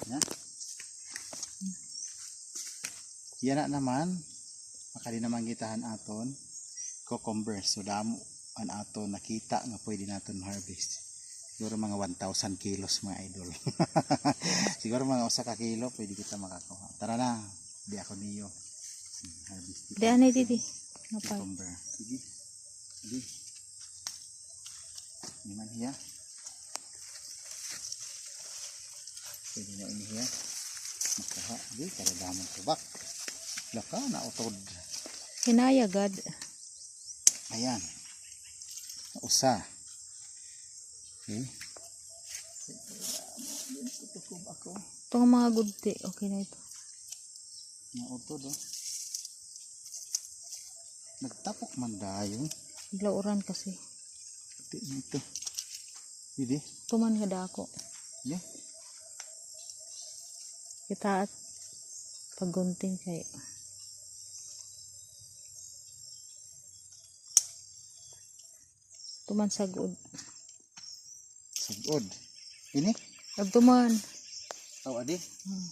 Ya. Yan na naman. Makali naman gitahan aton. Cucumber. So damo an aton nakita nga pwede naton harvest. Siguro mga 1,000 kilos mga idol. Siguro mga 1 ka kilo pwede kita makakuha. Tara na. Di ako niyo. Harvest. Di anay didi. Ngapay. Cucumber. Sige. Sige. Di man hiya. Pwede na ini hiya. Makaha. Di. Kaya damang tubak. Laka na utod. Hinayagad. Ayan. Usa. Okay. Tutub ako. Itong mga gudti. Okay na ito. Nautod oh. Nagtapok man dayon. Blauran kasi. Pati nito. Hindi. Tuman kada ako. Yeah. Kita at pagunting kay. Tuman sagod. Sagod. Ini? Tuman. Oh, adi? Hmm.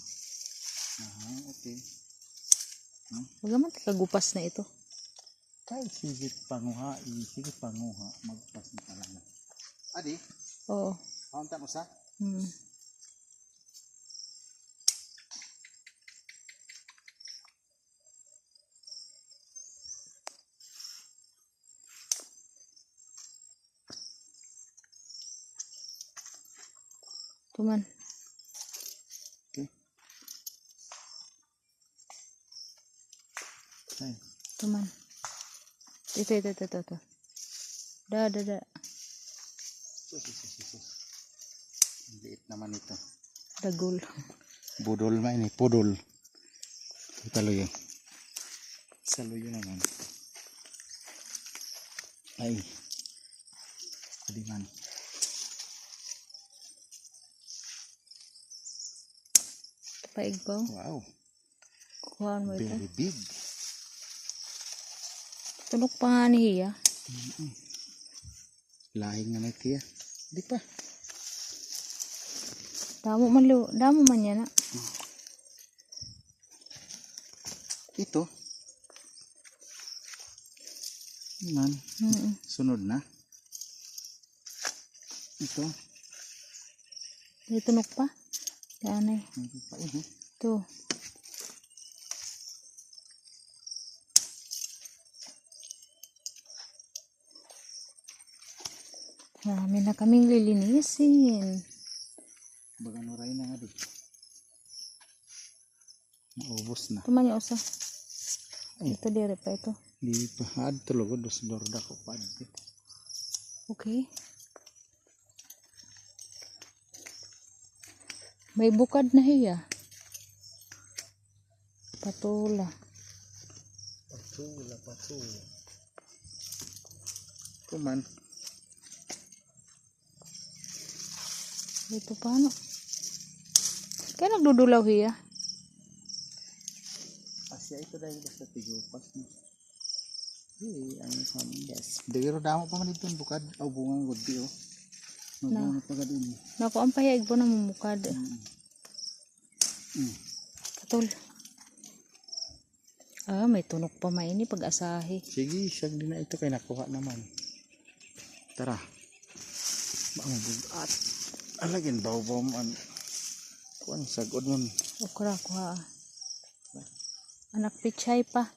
Aha, okay. Magaman kagupas na ito. Kahit sigit panguha, sigit panguha, magpas na talaga. Adi? Oo. Kaunta mo sa? Hmm. Tuman. Okay. Ay. Tuman. Ito. Da. Sus. Ang liit naman ito. Dagol. Budol ma ini, pudol. Saluyo. Saluyo naman. Ay. Kadiman. Paigbaw. Wow. Kuhaan mo ito. Very big. Tunok pa nga niya. Lahing nga nagtiya. Di pa. Damo man yan na. Ito. Man. Sunod na. Ito. May tunok pa. Yan eh. Ito pa eh. Ito. Marami na kaming lilinisin. Baga nuray na nga di. Naubos na. Tuman yung usa. Ay. Ito dire pa ito. Di pa. Ad tulogo. Dos dorda ko pa. Okay. May bukad na hiya. Patula. Patula. Kuman. Ito paano? Kaya nagdudulaw hiya. Asya ito dahil basta tigupas mo. Ang yes. Dagiro damo pa man ito bukad. O bungang gudi o. Magbunga pa gad ini. Naku, ang pahiyag po na mumukad. Katul. May tunok pa maini pag-asahi. Sige, siyag din na ito kay nakuha naman. Tara. Mabugat. Alagin baw-baw man. Kuan sagod man. Okra kuha. Anak pichay pa.